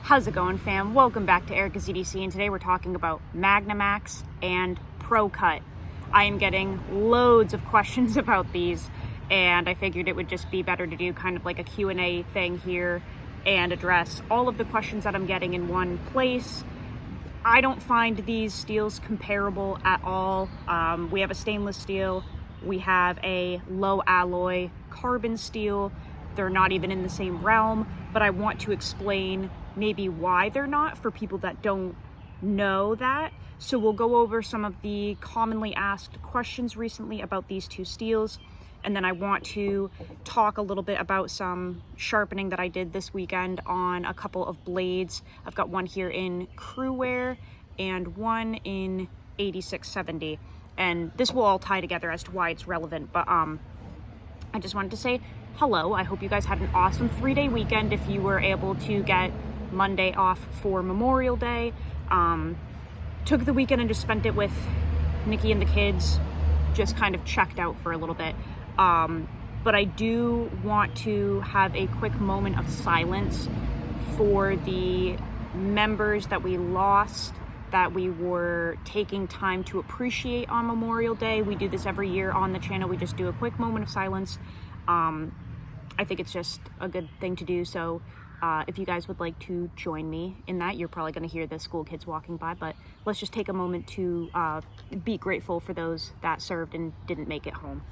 How's it going, fam? Welcome back to Erica's EDC, and today we're talking about MagnaMax and ProCut. I am getting loads of questions about these, and I figured it would just be better to do kind of like a Q&A thing here and address all of the questions that I'm getting in one place. I don't find these steels comparable at all. We have a stainless steel, we have a low alloy carbon steel. They're not even in the same realm, but I want to explain maybe why they're not for people that don't know that. So we'll go over some of the commonly asked questions recently about these two steels, and then I want to talk a little bit about some sharpening that I did this weekend on a couple of blades. I've got one here in CruWear and one in 8670, and this will all tie together as to why it's relevant. But I just wanted to say hello. I hope you guys had an awesome 3-day weekend if you were able to get Monday off for Memorial Day. Took the weekend and just spent it with Nikki and the kids, just kind of checked out for a little bit. But I do want to have a quick moment of silence for the members that we lost, that we were taking time to appreciate on Memorial Day. We do this every year on the channel. We just do a quick moment of silence. I think it's just a good thing to do. So if you guys would like to join me in that, you're probably going to hear the school kids walking by, but let's just take a moment to be grateful for those that served and didn't make it home.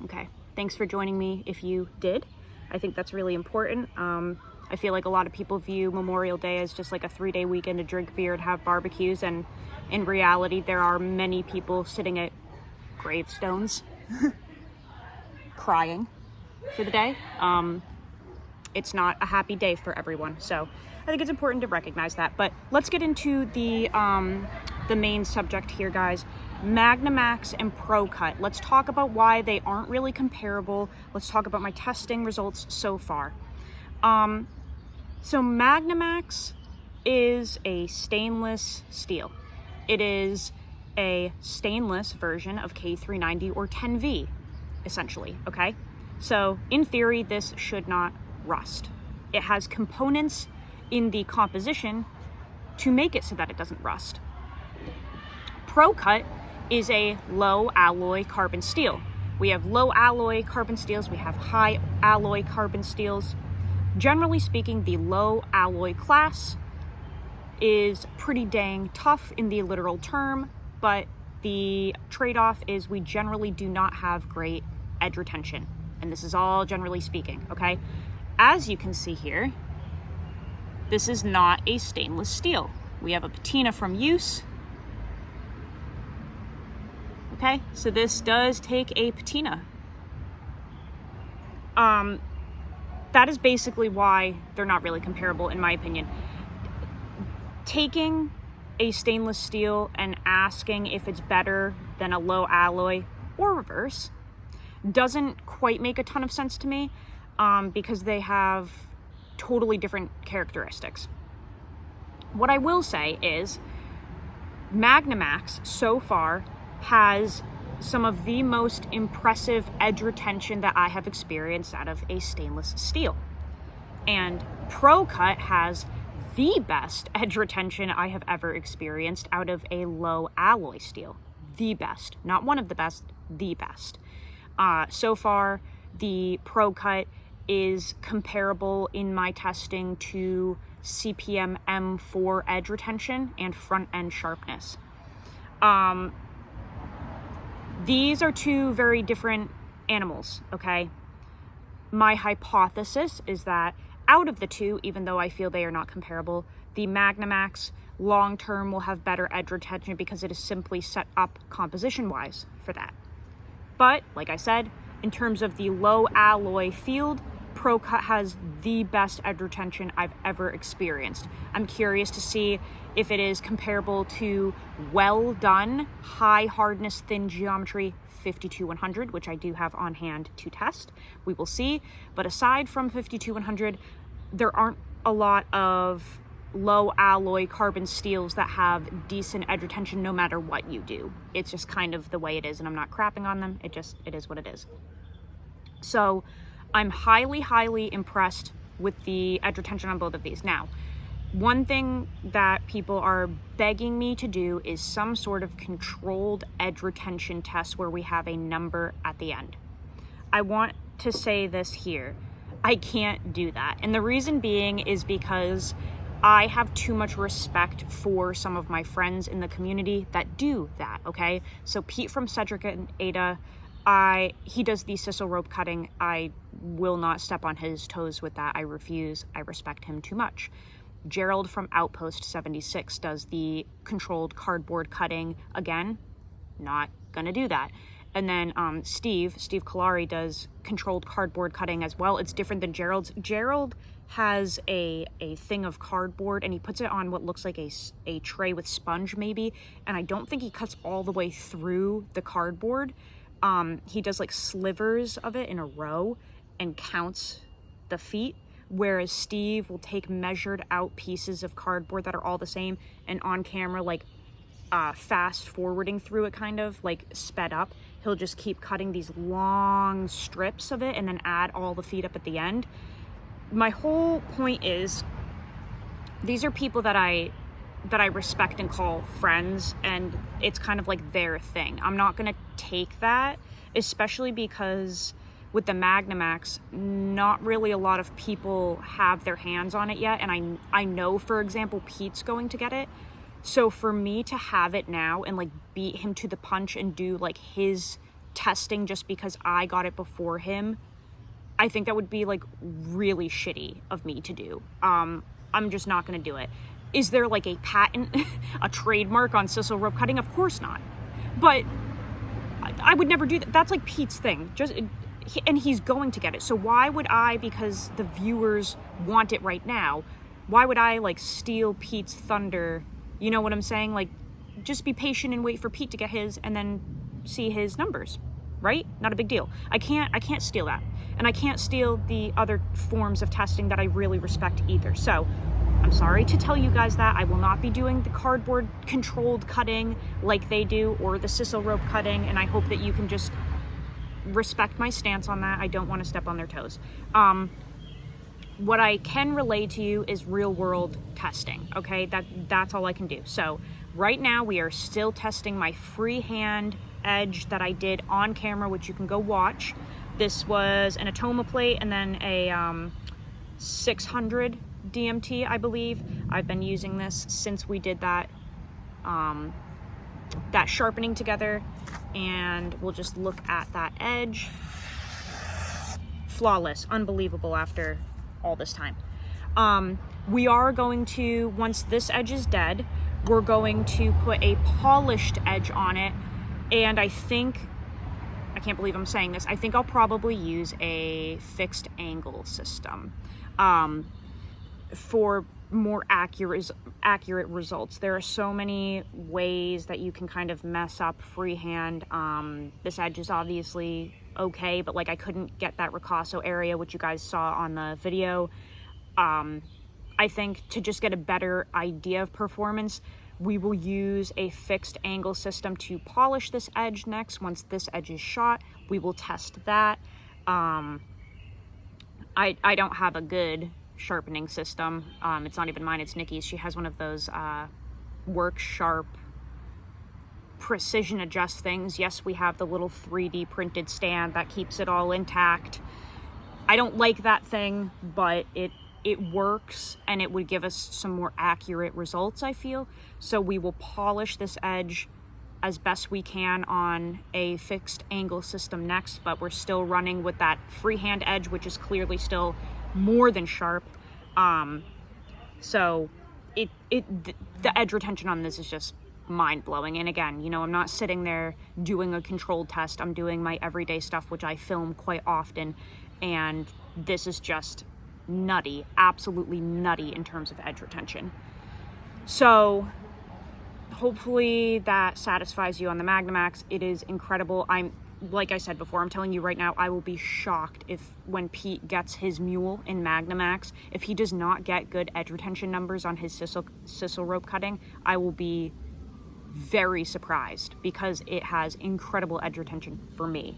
Okay, thanks for joining me if you did. I think that's really important. I feel like a lot of people view Memorial Day as just like a 3-day weekend to drink beer and have barbecues, and in reality there are many people sitting at gravestones crying for the day. It's not a happy day for everyone, so I think it's important to recognize that. But let's get into the main subject here, guys. MagnaMax and ProCut. Let's talk about why they aren't really comparable. Let's talk about my testing results so far. So MagnaMax is a stainless steel. It is a stainless version of K390 or 10V, essentially, okay? So in theory, this should not rust. It has components in the composition to make it so that it doesn't rust. ProCut is a low alloy carbon steel. We have low alloy carbon steels, we have high alloy carbon steels. Generally speaking, the low alloy class is pretty dang tough in the literal term, but the trade-off is we generally do not have great edge retention. And this is all generally speaking, okay? As you can see here, this is not a stainless steel. We have a patina from use. Okay, so this does take a patina. That is basically why they're not really comparable, in my opinion. Taking a stainless steel and asking if it's better than a low alloy or reverse doesn't quite make a ton of sense to me, because they have totally different characteristics. What I will say is MagnaMax so far has some of the most impressive edge retention that I have experienced out of a stainless steel. And ProCut has the best edge retention I have ever experienced out of a low alloy steel. The best. Not one of the best, the best. So far, the ProCut is comparable in my testing to CPM M4 edge retention and front end sharpness. These are two very different animals, okay? My hypothesis is that out of the two, even though I feel they are not comparable, the MagnaMax long-term will have better edge retention because it is simply set up composition-wise for that. But, like I said, in terms of the low alloy field, ProCut has the best edge retention I've ever experienced. I'm curious to see if it is comparable to well done, high hardness, thin geometry 52100, which I do have on hand to test. We will see. But aside from 52100, there aren't a lot of low alloy carbon steels that have decent edge retention no matter what you do. It's just kind of the way it is, and I'm not crapping on them. It is what it is. So I'm highly impressed with the edge retention on both of these. Now, one thing that people are begging me to do is some sort of controlled edge retention test where we have a number at the end. I want to say this here. I can't do that. And the reason being is because I have too much respect for some of my friends in the community that do that, okay? So Pete from Cedric and Ada, he does the sisal rope cutting. I will not step on his toes with that. I refuse. I respect him too much. Gerald from Outpost 76 does the controlled cardboard cutting. Again, not gonna do that. And then Steve Kalari does controlled cardboard cutting as well. It's different than Gerald's. Gerald has a thing of cardboard and he puts it on what looks like a tray with sponge maybe, and I don't think he cuts all the way through the cardboard. He does like slivers of it in a row and counts the feet, whereas Steve will take measured out pieces of cardboard that are all the same and on camera like fast forwarding through it, kind of like sped up. He'll just keep cutting these long strips of it and then add all the feet up at the end. My whole point is, these are people that I respect and call friends, and it's kind of like their thing. I'm not gonna take that, especially because with the MagnaMax, not really a lot of people have their hands on it yet, and I know, for example, Pete's going to get it. So for me to have it now and like beat him to the punch and do like his testing just because I got it before him, I think that would be like really shitty of me to do. I'm just not gonna do it. Is there like a patent, a trademark on sisal rope cutting? Of course not. But I would never do that. That's like Pete's thing. And he's going to get it. So why would I, because the viewers want it right now, why would I like steal Pete's thunder? You know what I'm saying? Like, just be patient and wait for Pete to get his and then see his numbers, right? Not a big deal. I can't steal that. And I can't steal the other forms of testing that I really respect either. So I'm sorry to tell you guys that I will not be doing the cardboard controlled cutting like they do, or the sisal rope cutting, and I hope that you can just respect my stance on that. I don't want to step on their toes. What I can relay to you is real world testing, okay? That's all I can do. So right now we are still testing my freehand edge that I did on camera, which you can go watch. This was an Atoma plate and then a 600 DMT, I believe. I've been using this since we did that sharpening together, and we'll just look at that edge. Flawless, unbelievable after all this time. We are going to, once this edge is dead, we're going to put a polished edge on it, and I can't believe I'm saying this, I think I'll probably use a fixed angle system for more accurate results. There are so many ways that you can kind of mess up freehand. This edge is obviously okay, but like I couldn't get that ricasso area, which you guys saw on the video. I think to just get a better idea of performance, we will use a fixed angle system to polish this edge next. Once this edge is shot, we will test that. I don't have a good sharpening system. It's not even mine, it's Nikki's. She has one of those Work Sharp precision adjust things. Yes, we have the little 3D printed stand that keeps it all intact. I don't like that thing, but it works, and it would give us some more accurate results, I feel. So we will polish this edge as best we can on a fixed angle system next, but we're still running with that freehand edge, which is clearly still more than sharp. So the edge retention on this is just mind-blowing. And again, you know, I'm not sitting there doing a controlled test. I'm doing my everyday stuff, which I film quite often, and this is just nutty, absolutely nutty in terms of edge retention. So hopefully that satisfies you on the MagnaMax. It is incredible. like I said before, I'm telling you right now, I will be shocked if when Pete gets his mule in MagnaMax, if he does not get good edge retention numbers on his sisal rope cutting, I will be very surprised because it has incredible edge retention for me.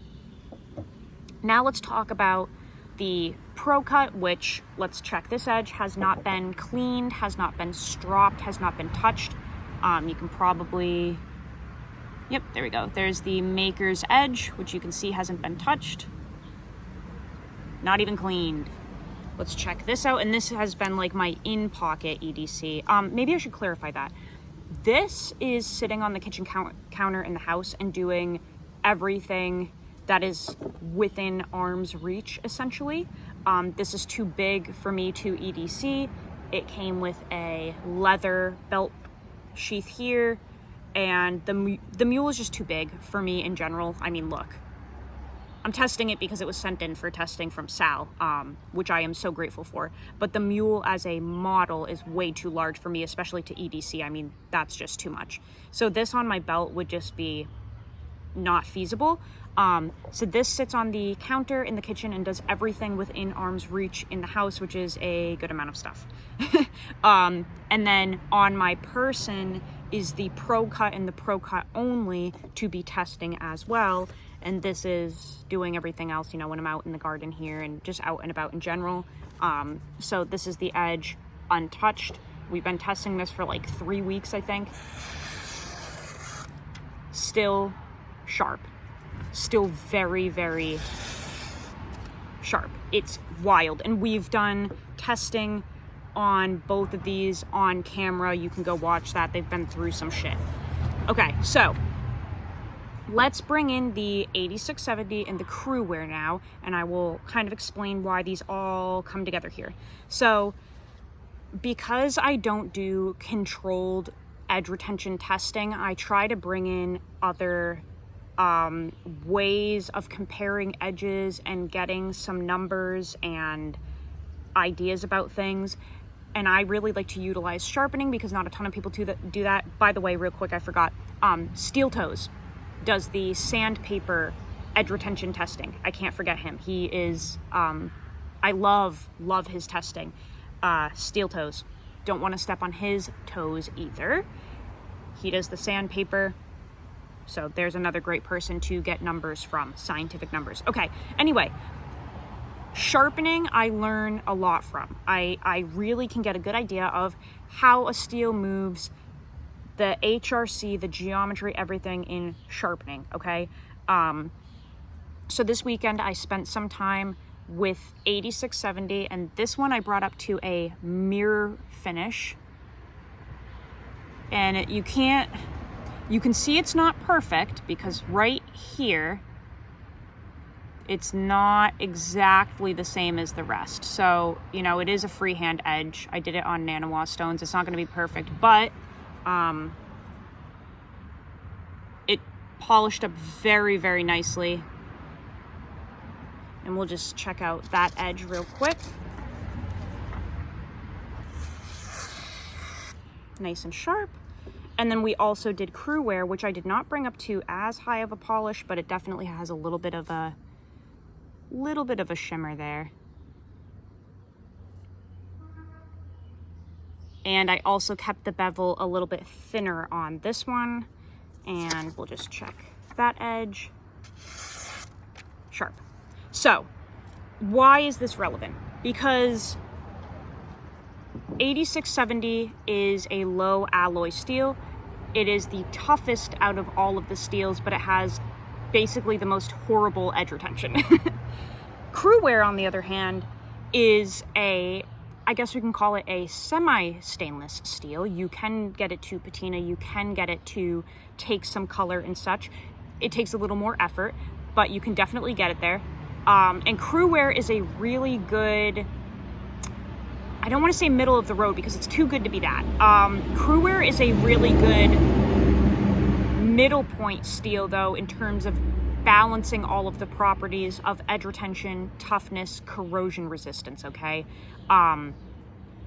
Now let's talk about the ProCut, which, let's check this edge, has not been cleaned, has not been stropped, has not been touched. You can probably, yep, there we go. There's the maker's edge, which you can see hasn't been touched. Not even cleaned. Let's check this out. And this has been like my in-pocket EDC. Maybe I should clarify that. This is sitting on the kitchen counter in the house and doing everything that is within arm's reach, essentially. This is too big for me to EDC. It came with a leather belt sheath here, and the mule is just too big for me in general. I mean, look, I'm testing it because it was sent in for testing from Sal, which I am so grateful for. But the mule as a model is way too large for me, especially to EDC. I mean, that's just too much. So this on my belt would just be not feasible. So this sits on the counter in the kitchen and does everything within arm's reach in the house, which is a good amount of stuff. And then on my person is the ProCut and the ProCut only to be testing as well. And this is doing everything else, you know, when I'm out in the garden here and just out and about in general. So this is the edge untouched. We've been testing this for like 3 weeks, I think. Still sharp. Still very, very sharp. It's wild. And we've done testing on both of these on camera. You can go watch that. They've been through some shit. Okay, so let's bring in the 8670 and the CruWear now, and I will kind of explain why these all come together here. So because I don't do controlled edge retention testing, I try to bring in other ways of comparing edges and getting some numbers and ideas about things. And I really like to utilize sharpening because not a ton of people do that. By the way, real quick, I forgot. Steel Toes does the sandpaper edge retention testing. I can't forget him. He is, I love his testing. Steel Toes. Don't want to step on his toes either. He does the sandpaper. So there's another great person to get numbers from, scientific numbers. Okay, anyway, sharpening I learn a lot from. I really can get a good idea of how a steel moves, the HRC, the geometry, everything in sharpening, okay? So this weekend I spent some time with 8670, and this one I brought up to a mirror finish. And you can see it's not perfect because right here, it's not exactly the same as the rest. So, you know, it is a freehand edge. I did it on nanowa stones. It's not going to be perfect, but it polished up very, very nicely. And we'll just check out that edge real quick. Nice and sharp. And then we also did CruWear, which I did not bring up to as high of a polish, but it definitely has a little bit of a shimmer there. And I also kept the bevel a little bit thinner on this one. And we'll just check that edge. Sharp. So, why is this relevant? Because 8670 is a low alloy steel. It is the toughest out of all of the steels, but it has basically the most horrible edge retention. CruWear, on the other hand, is I guess we can call it a semi-stainless steel. You can get it to patina, you can get it to take some color and such. It takes a little more effort, but you can definitely get it there. And CruWear is a really good, I don't want to say middle of the road because it's too good to be that. CruWear is a really good middle point steel though, in terms of balancing all of the properties of edge retention, toughness, corrosion resistance, okay?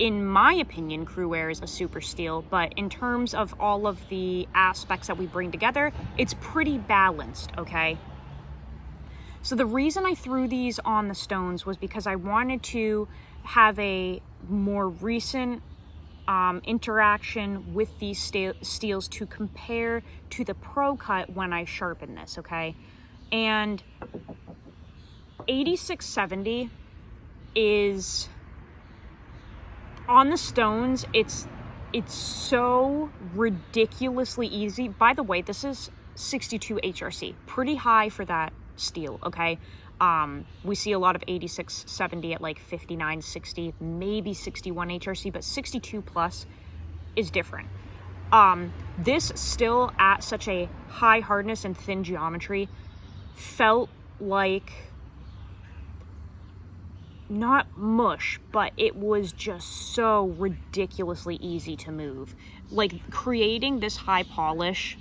In my opinion, CruWear is a super steel, but in terms of all of the aspects that we bring together, it's pretty balanced, okay? So the reason I threw these on the stones was because I wanted to have a more recent interaction with these steels to compare to the ProCut when I sharpen this, okay? And 8670 is, on the stones, it's so ridiculously easy. By the way, this is 62 HRC, pretty high for that steel, okay? We see a lot of 8670 at like 59, 60, maybe 61 HRC, but 62 plus is different. This still at such a high hardness and thin geometry felt like not mush, but it was just so ridiculously easy to move. Like, creating this high polish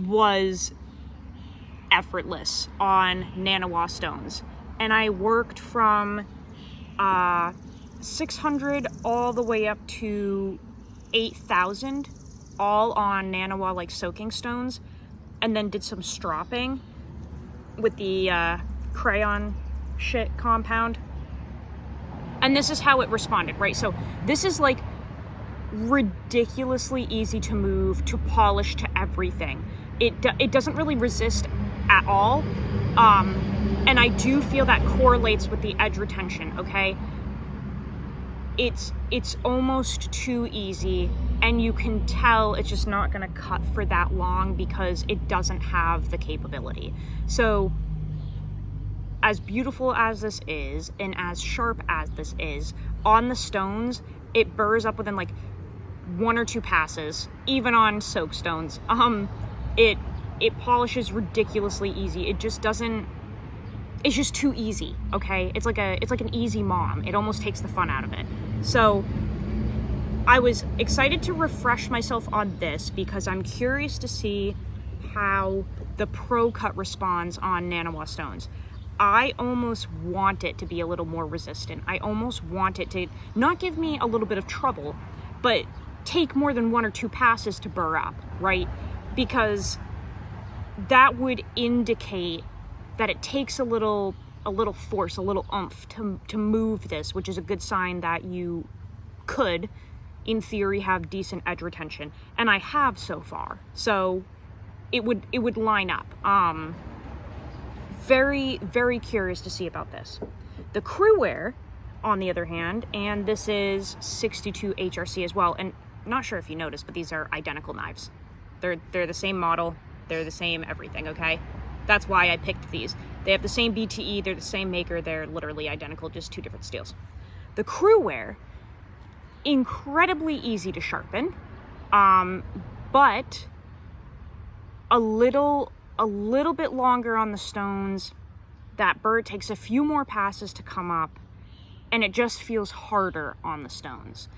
was effortless on Nanawa stones. And I worked from 600 all the way up to 8,000, all on Nanawa like soaking stones, and then did some stropping with the crayon shit compound. And this is how it responded, right? So this is like ridiculously easy to move, to polish, to everything. It doesn't really resist at all. And I do feel that correlates with the edge retention, okay? It's almost too easy, and you can tell it's just not gonna cut for that long because it doesn't have the capability. So as beautiful as this is, and as sharp as this is, on the stones, it burrs up within like 1 or 2 passes, even on soak stones. It polishes ridiculously easy. It just doesn't, it's just too easy, okay? It's like an easy mom. It almost takes the fun out of it. So I was excited to refresh myself on this because I'm curious to see how the ProCut responds on Nanawa stones. I almost want it to be a little more resistant. I almost want it to not give me a little bit of trouble, but take more than 1 or 2 passes to burr up, right? Because that would indicate that it takes a little force, a little oomph to move this, which is a good sign that you could, in theory, have decent edge retention. And I have so far. So it would line up. Very, very curious to see about this. The CruWear, on the other hand, and this is 62 HRC as well, and not sure if you noticed, but these are identical knives. They're the same model, they're the same everything, okay? That's why I picked these. They have the same BTE, they're the same maker, they're literally identical, just 2 different steels. The CruWear, incredibly easy to sharpen, but a little bit longer on the stones. That burr takes a few more passes to come up, and it just feels harder on the stones.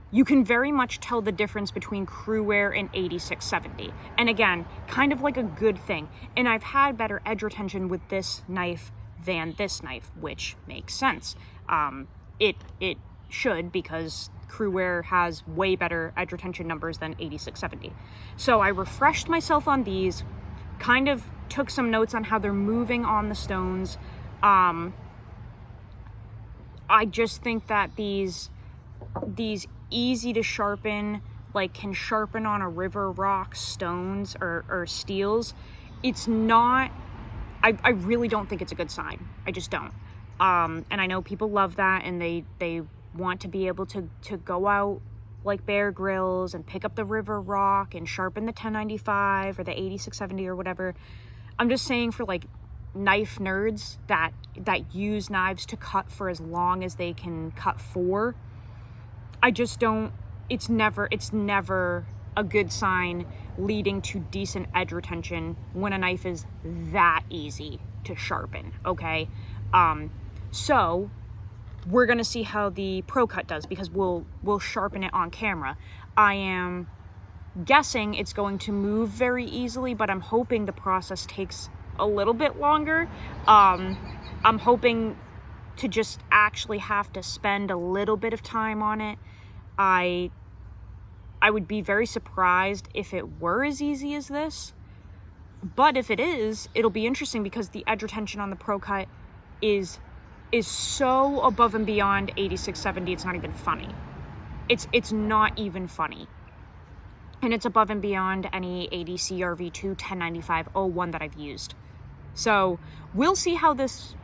You can very much tell the difference between CruWear and 8670. And again, kind of like a good thing. And I've had better edge retention with this knife than this knife, which makes sense. It should, because CruWear has way better edge retention numbers than 8670. So I refreshed myself on these, kind of took some notes on how they're moving on the stones. I just think that these easy to sharpen, like can sharpen on a river rock stones or steels, it's not, I really don't think it's a good sign. I just don't. And I know people love that, and they want to be able to go out like Bear Grylls and pick up the river rock and sharpen the 1095 or the 8670 or whatever. I'm just saying, for like knife nerds that use knives to cut for as long as they can cut for, I just don't, it's never a good sign leading to decent edge retention when a knife is that easy to sharpen, okay? So we're gonna see how the ProCut does, because we'll sharpen it on camera. I am guessing it's going to move very easily, but I'm hoping the process takes a little bit longer. I'm hoping to just actually have to spend a little bit of time on it. I would be very surprised if it were as easy as this, But if it is, it'll be interesting because the edge retention on the ProCut is so above and beyond 8670, it's not even funny. It's not even funny. And it's above and beyond any ADC RV2 1095-01 that I've used. So we'll see how this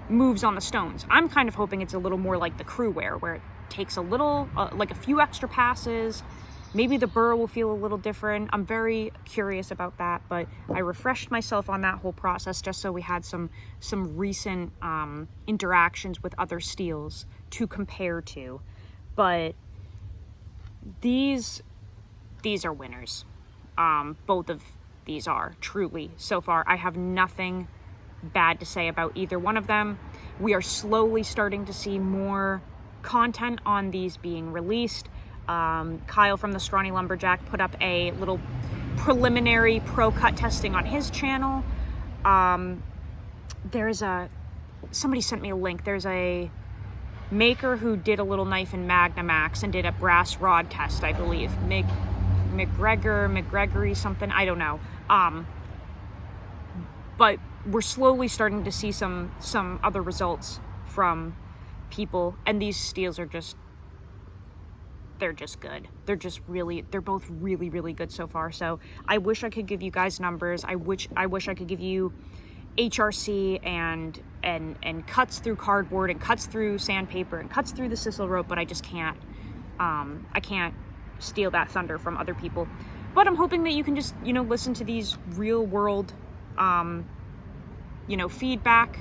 moves on the stones. I'm kind of hoping it's a little more like the CruWear, where it takes a little, like a few extra passes. Maybe the burr will feel a little different. I'm very curious about that, but I refreshed myself on that whole process just so we had some recent interactions with other steels to compare to. But these are winners. Both of these are, truly, so far. I have nothing bad to say about either one of them. We are slowly starting to see more content on these being released. Kyle from the Scrawny Lumberjack put up a little preliminary ProCut testing on his channel. Somebody sent me a link. There's a maker who did a little knife in MagnaMax and did a brass rod test, I believe. McGregory something, I don't know. But we're slowly starting to see some other results from people, and these steels are they're just good. They're both really, really good so far. So I wish I could give you guys numbers. I wish I could give you HRC and cuts through cardboard and cuts through sandpaper and cuts through the sisal rope, but I just can't. I can't steal that thunder from other people. But I'm hoping that you can just, listen to these real world, feedback,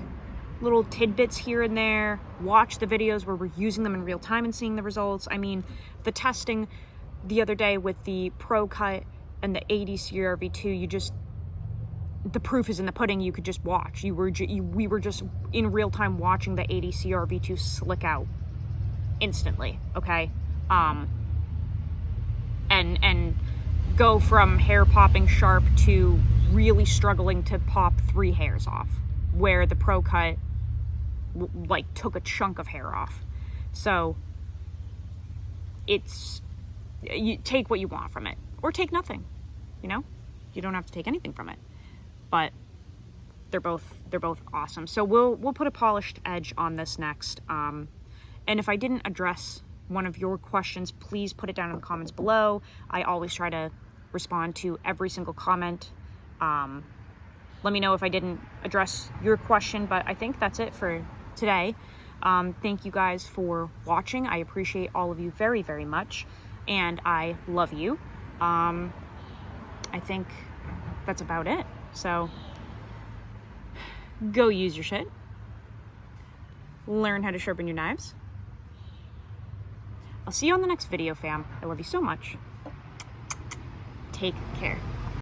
little tidbits here and there, watch the videos where we're using them in real time and seeing the results. I mean, the testing the other day with the ProCut and the ADC RV2, the proof is in the pudding. You could just watch. We were just in real time watching the ADC RV2 slick out instantly, okay? And go from hair popping sharp to really struggling to pop 3 hairs off, where the ProCut took a chunk of hair off. So you take what you want from it, or take nothing. You don't have to take anything from it. But they're both awesome. So we'll put a polished edge on this next. And if I didn't address one of your questions, please put it down in the comments below. I always try to respond to every single comment. Let me know if I didn't address your question, but I think that's it for today. Thank you guys for watching. I appreciate all of you very, very much, and I love you. I think that's about it. So go use your shit. Learn how to sharpen your knives. I'll see you on the next video, fam. I love you so much. Take care.